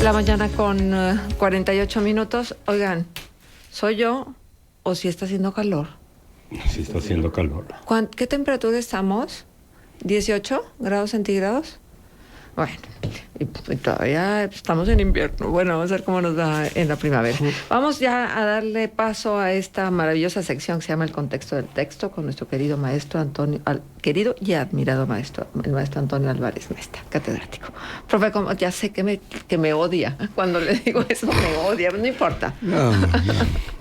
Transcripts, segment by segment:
La mañana con 48 minutos. Oigan, ¿soy yo o si está haciendo calor? Sí está haciendo calor. ¿Qué temperatura estamos? ¿18 grados centígrados? Bueno, y todavía estamos en invierno. Bueno, vamos a ver cómo nos va en la primavera. Vamos ya a darle paso a esta maravillosa sección que se llama El Contexto del Texto con nuestro querido maestro Antonio, querido y admirado maestro, el maestro Antonio Álvarez Mesta, catedrático. Profe, ya sé que me odia. Cuando le digo eso me odia, no importa. No.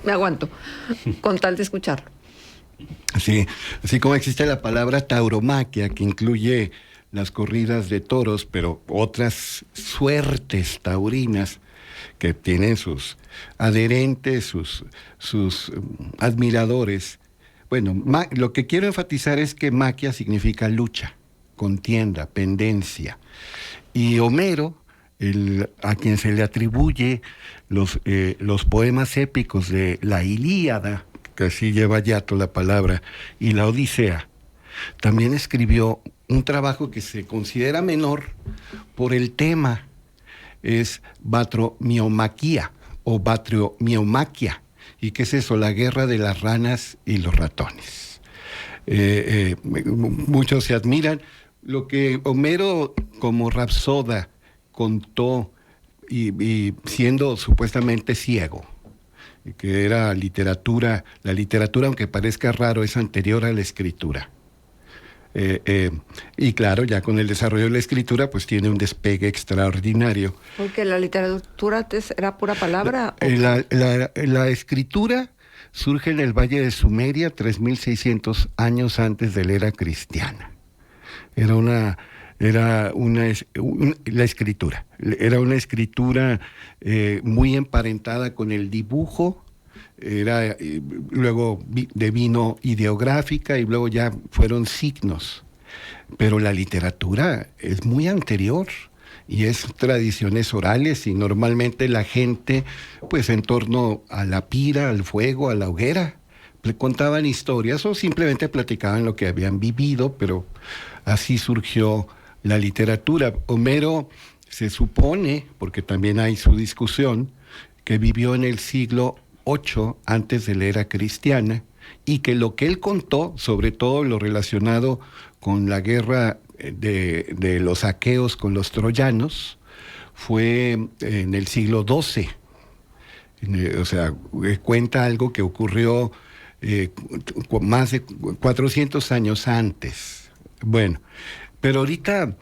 Me aguanto, con tal de escucharlo. Sí, así como existe la palabra tauromaquia, que incluye las corridas de toros, pero otras suertes taurinas que tienen sus adherentes, sus admiradores. Bueno, lo que quiero enfatizar es que maquia significa lucha, contienda, pendencia. Y Homero, a quien se le atribuye los poemas épicos de la Ilíada, que así lleva Yato la palabra, y la Odisea, también escribió un trabajo que se considera menor por el tema, es batromiomaquia o batromiomaquia. ¿Y qué es eso? La guerra de las ranas y los ratones. Muchos se admiran. Lo que Homero como rapsoda contó y siendo supuestamente ciego, que era la literatura, aunque parezca raro, es anterior a la escritura. Y claro, ya con el desarrollo de la escritura, pues tiene un despegue extraordinario. Porque la literatura antes era pura palabra. La escritura surge en el Valle de Sumeria 3600 años antes de la era cristiana. La escritura era una escritura muy emparentada con el dibujo. Luego devino ideográfica y luego ya fueron signos. Pero la literatura es muy anterior y es tradiciones orales, y normalmente la gente, pues en torno a la pira, al fuego, a la hoguera, le contaban historias o simplemente platicaban lo que habían vivido, pero así surgió la literatura. Homero se supone, porque también hay su discusión, que vivió en el siglo 8 antes de la era cristiana, y que lo que él contó, sobre todo lo relacionado con la guerra de los aqueos con los troyanos, fue en el siglo XII. O sea, cuenta algo que ocurrió más de 400 años antes. Bueno, pero ahorita,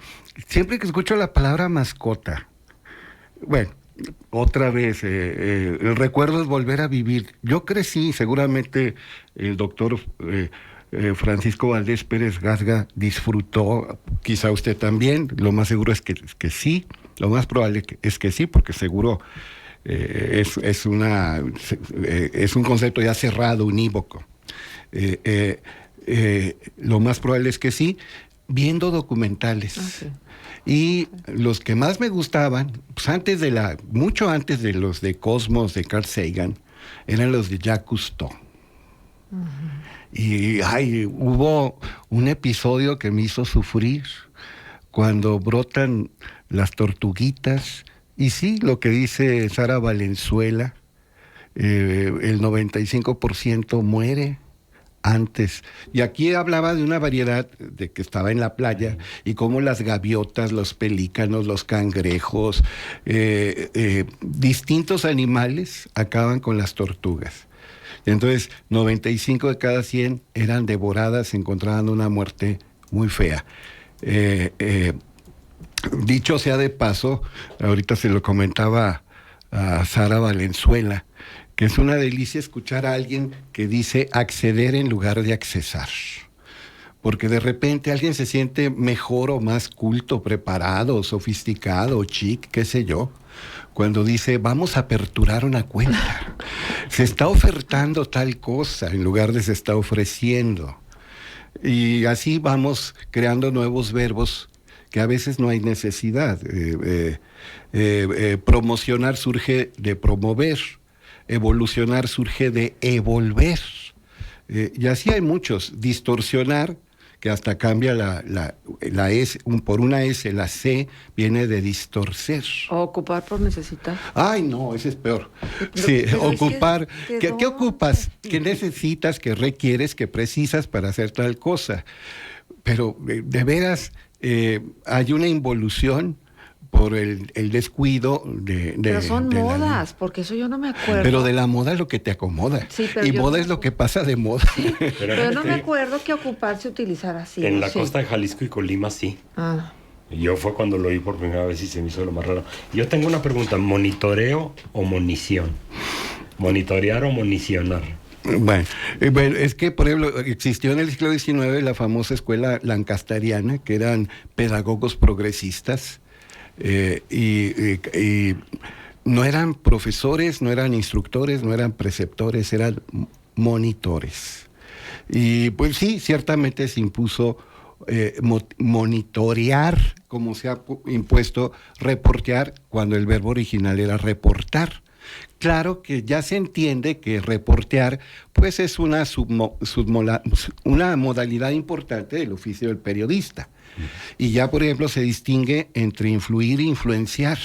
siempre que escucho la palabra mascota, bueno, otra vez, el recuerdo es volver a vivir. Yo crecí, seguramente el doctor Francisco Valdés Pérez Gasga disfrutó, quizá usted también, lo más seguro es que sí, lo más probable es que sí, porque seguro es un concepto ya cerrado, unívoco. Lo más probable es que sí, viendo documentales. Okay. Y los que más me gustaban, pues mucho antes de los de Cosmos de Carl Sagan, eran los de Jacques Cousteau. Uh-huh. Y hubo un episodio que me hizo sufrir cuando brotan las tortuguitas. Y sí, lo que dice Sara Valenzuela, el 95% muere antes. Y aquí hablaba de una variedad de que estaba en la playa, y cómo las gaviotas, los pelícanos, los cangrejos, distintos animales acaban con las tortugas. Entonces, 95 de cada 100 eran devoradas, encontraban una muerte muy fea. Dicho sea de paso, ahorita se lo comentaba a Sara Valenzuela, que es una delicia escuchar a alguien que dice acceder en lugar de accesar. Porque de repente alguien se siente mejor o más culto, preparado, sofisticado, chic, qué sé yo, cuando dice vamos a aperturar una cuenta. Se está ofertando tal cosa en lugar de se está ofreciendo. Y así vamos creando nuevos verbos que a veces no hay necesidad. Promocionar surge de promover. Evolucionar surge de evolver. Y así hay muchos. Distorsionar, que hasta cambia la S, por una S, la C viene de distorcer. O ocupar por necesitar. Ay, no, ese es peor. Sí, pero ocupar. es que ¿Qué ocupas? ¿Qué necesitas? ¿Qué requieres? ¿Qué precisas para hacer tal cosa? Pero de veras hay una involución por el descuido de... Pero son modas, porque eso yo no me acuerdo. Pero de la moda es lo que te acomoda. Sí, pero y yo moda no es lo que pasa de moda. Sí, pero no me acuerdo que ocupar se utilizara así. En ¿no? la Sí. costa de Jalisco y Colima sí. Ah. Yo fue cuando lo oí por primera vez y se me hizo lo más raro. Yo tengo una pregunta, ¿monitoreo o monición? ¿Monitorear o monicionar? Bueno, es que, por ejemplo, existió en el siglo XIX la famosa escuela lancasteriana, que eran pedagogos progresistas, y no eran profesores, no eran instructores, no eran preceptores, eran monitores. Y pues sí, ciertamente se impuso monitorear, como se ha impuesto bucear, cuando el verbo original era reportar. Claro que ya se entiende que reportear pues es una modalidad importante del oficio del periodista. Y ya, por ejemplo, se distingue entre influir e influenciar,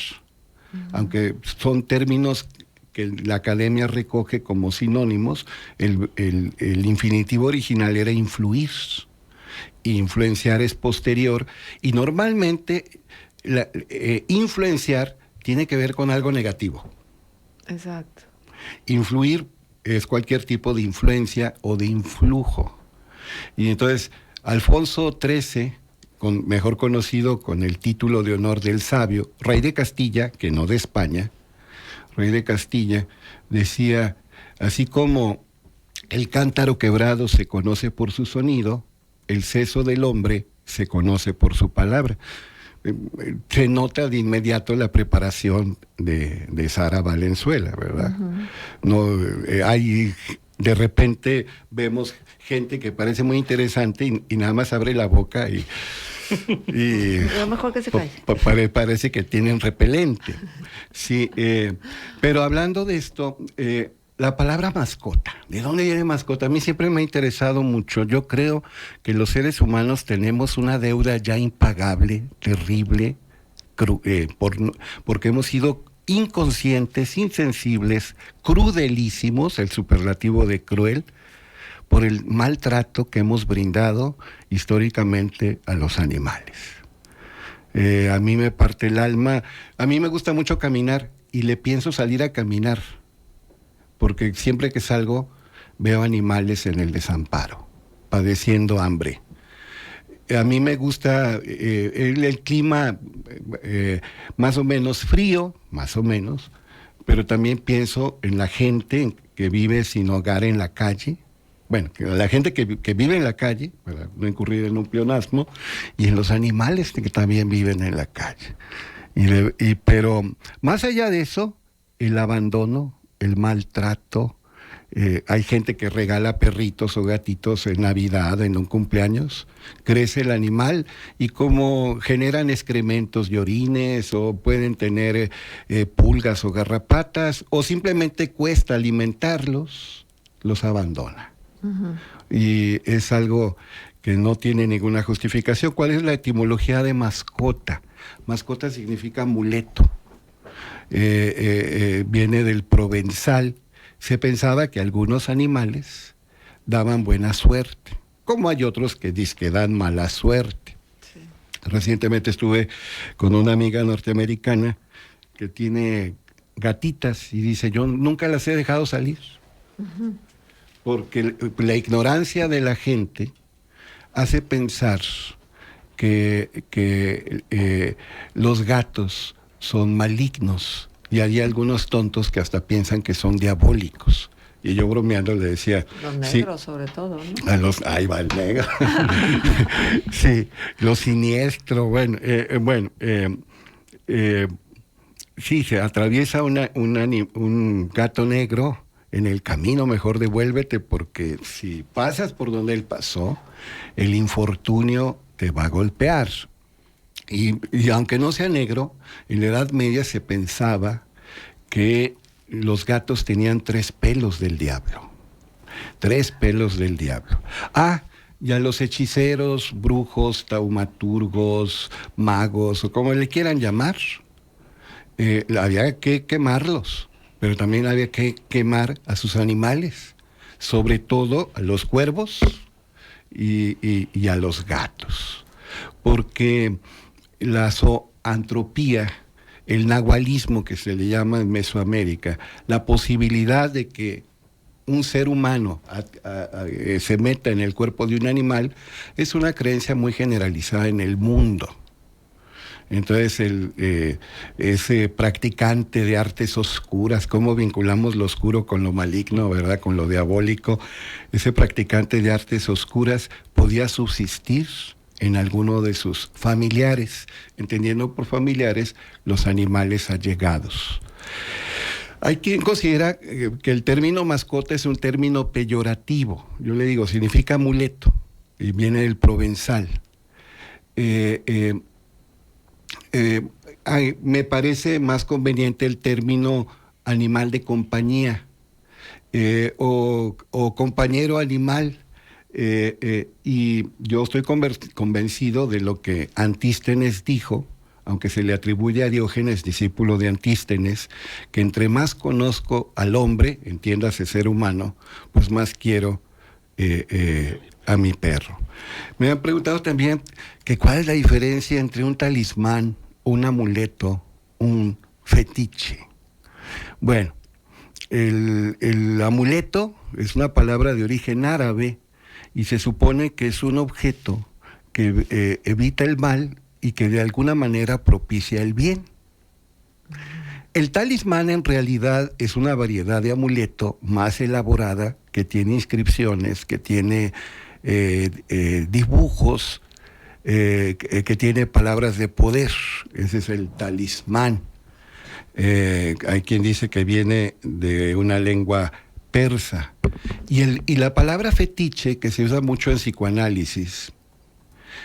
aunque son términos que la academia recoge como sinónimos. El infinitivo original era influir, influenciar es posterior, y normalmente influenciar tiene que ver con algo negativo. Exacto. Influir es cualquier tipo de influencia o de influjo. Y entonces, Alfonso XIII, mejor conocido con el título de honor del sabio, rey de Castilla, que no de España, rey de Castilla, decía, así como el cántaro quebrado se conoce por su sonido, el seso del hombre se conoce por su palabra. Se nota de inmediato la preparación de Sara Valenzuela, ¿verdad? No, hay, de repente vemos gente que parece muy interesante y nada más abre la boca y lo mejor que se calle. Parece que tienen repelente. Sí, pero hablando de esto, la palabra mascota, ¿de dónde viene mascota? A mí siempre me ha interesado mucho. Yo creo que los seres humanos tenemos una deuda ya impagable, terrible, porque hemos sido inconscientes, insensibles, crudelísimos, el superlativo de cruel, por el maltrato que hemos brindado históricamente a los animales. A mí me parte el alma. A mí me gusta mucho caminar y le pienso salir a caminar, porque siempre que salgo veo animales en el desamparo, padeciendo hambre. A mí me gusta el clima más o menos frío, más o menos, pero también pienso en la gente que vive sin hogar en la calle. Bueno, la gente que vive en la calle, para no incurrir en un pleonasmo, y en los animales que también viven en la calle. Pero más allá de eso, el abandono, el maltrato, hay gente que regala perritos o gatitos en Navidad, en un cumpleaños, crece el animal y como generan excrementos y orines, o pueden tener pulgas o garrapatas, o simplemente cuesta alimentarlos, los abandona. Y es algo que no tiene ninguna justificación. ¿Cuál es la etimología de mascota? Mascota significa amuleto. Viene del provenzal. Se pensaba que algunos animales daban buena suerte, como hay otros que dicen que dan mala suerte. Sí. Recientemente estuve con una amiga norteamericana que tiene gatitas y dice, yo nunca las he dejado salir. Porque la ignorancia de la gente hace pensar que los gatos son malignos, y hay algunos tontos que hasta piensan que son diabólicos. Y yo bromeando le decía... Los negros, sí, sobre todo, ¿no? Ahí va el negro. Sí, lo siniestro, sí, se atraviesa un gato negro en el camino, mejor devuélvete, porque si pasas por donde él pasó, el infortunio te va a golpear. Y aunque no sea negro, en la Edad Media se pensaba que los gatos tenían 3 pelos del diablo. 3 pelos del diablo. y a los hechiceros, brujos, taumaturgos, magos, o como le quieran llamar, había que quemarlos, pero también había que quemar a sus animales, sobre todo a los cuervos y a los gatos, porque la zoantropía, el nahualismo que se le llama en Mesoamérica, la posibilidad de que un ser humano se meta en el cuerpo de un animal, es una creencia muy generalizada en el mundo. Entonces, ese practicante de artes oscuras, cómo vinculamos lo oscuro con lo maligno, ¿verdad?, con lo diabólico, ese practicante de artes oscuras podía subsistir en alguno de sus familiares, entendiendo por familiares los animales allegados. Hay quien considera que el término mascota es un término peyorativo. Yo le digo, significa amuleto, y viene del provenzal. Me parece más conveniente el término animal de compañía, o compañero animal. Y yo estoy convencido de lo que Antístenes dijo, aunque se le atribuye a Diógenes, discípulo de Antístenes, que entre más conozco al hombre, entiéndase ser humano, pues más quiero a mi perro. Me han preguntado también que cuál es la diferencia entre un talismán, un amuleto, un fetiche. Bueno, el amuleto es una palabra de origen árabe, y se supone que es un objeto que evita el mal y que de alguna manera propicia el bien. El talismán en realidad es una variedad de amuleto más elaborada, que tiene inscripciones, que tiene dibujos, que tiene palabras de poder. Ese es el talismán. Hay quien dice que viene de una lengua persa. Y la palabra fetiche, que se usa mucho en psicoanálisis,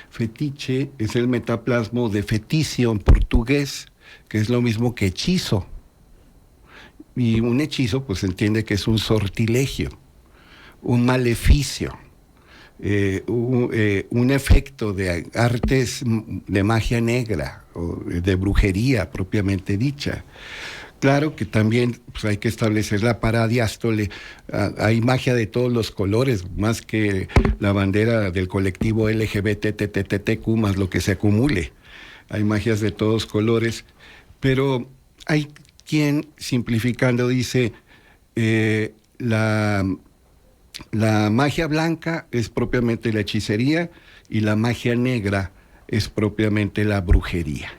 fetiche es el metaplasmo de feticio en portugués, que es lo mismo que hechizo. Y un hechizo, pues se entiende que es un sortilegio, un maleficio, un efecto de artes de magia negra, o de brujería propiamente dicha. Claro que también pues, hay que establecer la paradiástole. Hay magia de todos los colores, más que la bandera del colectivo LGBTTTQ, más lo que se acumule. Hay magias de todos colores, pero hay quien, simplificando, dice la magia blanca es propiamente la hechicería y la magia negra es propiamente la brujería.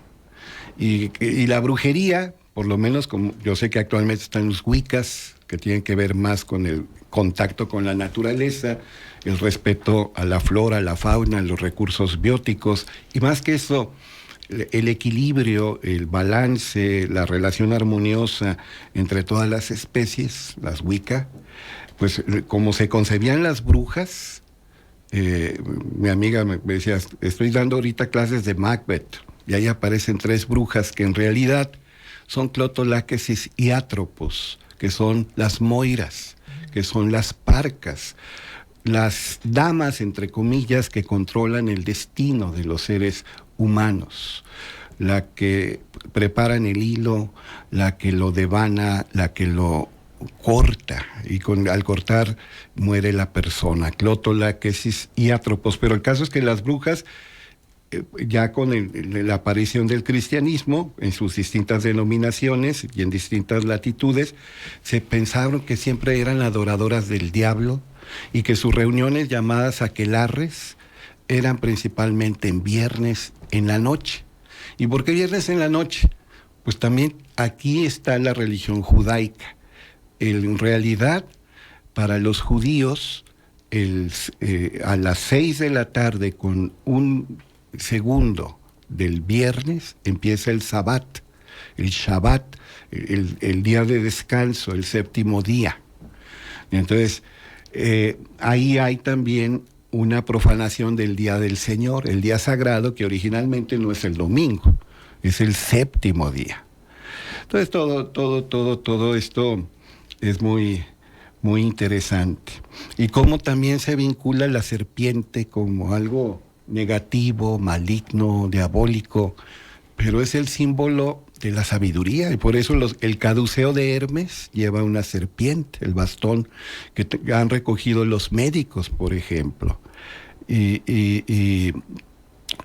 Y la brujería, por lo menos como yo sé que actualmente están los wiccas, que tienen que ver más con el contacto con la naturaleza, el respeto a la flora, a la fauna, los recursos bióticos, y más que eso, el equilibrio, el balance, la relación armoniosa entre todas las especies, las wicca, pues como se concebían las brujas. Mi amiga me decía, estoy dando ahorita clases de Macbeth, y ahí aparecen 3 brujas que en realidad son Clotoláquesis y Atropos, que son las moiras, que son las parcas, las damas, entre comillas, que controlan el destino de los seres humanos, la que preparan el hilo, la que lo devana, la que lo corta, y al cortar muere la persona, Clotoláquesis y Atropos. Pero el caso es que las brujas, ya con la aparición del cristianismo en sus distintas denominaciones y en distintas latitudes, se pensaron que siempre eran adoradoras del diablo y que sus reuniones llamadas aquelarres eran principalmente en viernes en la noche. ¿Y por qué viernes en la noche? Pues también aquí está la religión judaica. En realidad, para los judíos, a las 6 de la tarde con un segundo del viernes empieza el Sabbat, el Shabbat, el día de descanso, el 7º día. Entonces, ahí hay también una profanación del día del Señor, el día sagrado, que originalmente no es el domingo, es el 7º día. Entonces todo esto es muy, muy interesante. Y cómo también se vincula la serpiente como algo negativo, maligno, diabólico, pero es el símbolo de la sabiduría, y por eso el caduceo de Hermes lleva una serpiente, el bastón que han recogido los médicos, por ejemplo. Y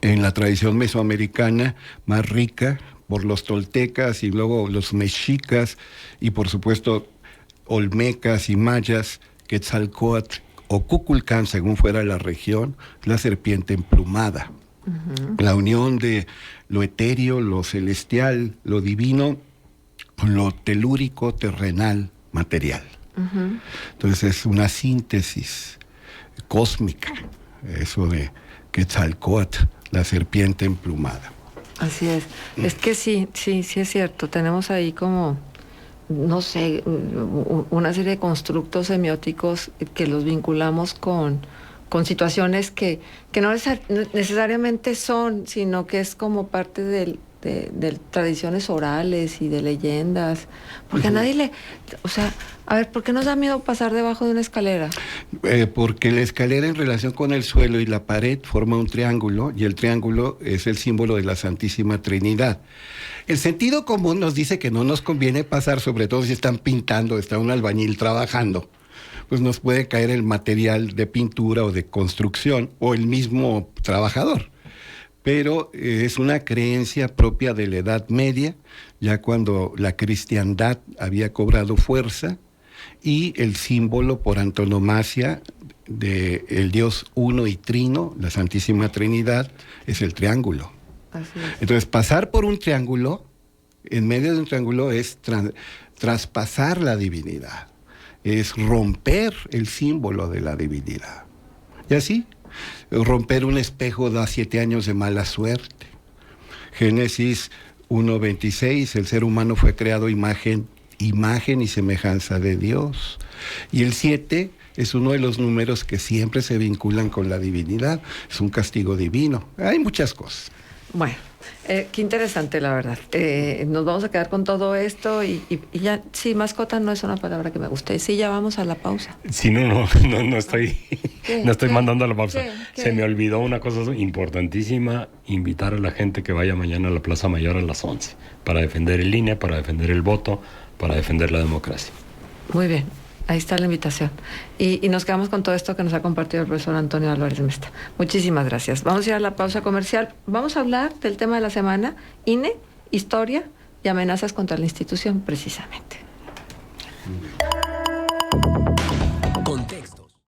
en la tradición mesoamericana más rica, por los toltecas y luego los mexicas, y por supuesto olmecas y mayas, Quetzalcóatl o Kukulcán, según fuera la región, la serpiente emplumada. La unión de lo etéreo, lo celestial, lo divino, con lo telúrico, terrenal, material. Entonces es una síntesis cósmica, eso de Quetzalcóatl, la serpiente emplumada. Así es. Es que sí es cierto. Tenemos ahí como, no sé, una serie de constructos semióticos que los vinculamos con situaciones que no necesariamente son, sino que es como parte de tradiciones orales y de leyendas. Porque a nadie o sea, a ver, ¿por qué nos da miedo pasar debajo de una escalera? Porque la escalera en relación con el suelo y la pared forma un triángulo, y el triángulo es el símbolo de la Santísima Trinidad. El sentido común nos dice que no nos conviene pasar, sobre todo si están pintando, está un albañil trabajando, pues nos puede caer el material de pintura o de construcción, o el mismo trabajador. Pero es una creencia propia de la Edad Media, ya cuando la cristiandad había cobrado fuerza, y el símbolo por antonomasia del Dios uno y trino, la Santísima Trinidad, es el triángulo. Así es. Entonces, pasar por un triángulo, en medio de un triángulo, es traspasar la divinidad, es romper el símbolo de la divinidad. Y así, romper un espejo da 7 años de mala suerte. Génesis 1:26, el ser humano fue creado imagen y semejanza de Dios. Y el 7 es uno de los números que siempre se vinculan con la divinidad. Es un castigo divino. Hay muchas cosas. Bueno, qué interesante, la verdad. Nos vamos a quedar con todo esto y ya, sí, mascota no es una palabra que me guste. Sí, ya vamos a la pausa. Sí, no estoy, no estoy mandando a la pausa. ¿Qué? Se me olvidó una cosa importantísima: invitar a la gente que vaya mañana a la Plaza Mayor a las 11 para defender el INE, para defender el voto, para defender la democracia. Muy bien. Ahí está la invitación. Y nos quedamos con todo esto que nos ha compartido el profesor Antonio Álvarez Mesta. Muchísimas gracias. Vamos a ir a la pausa comercial. Vamos a hablar del tema de la semana: INE, historia y amenazas contra la institución, precisamente.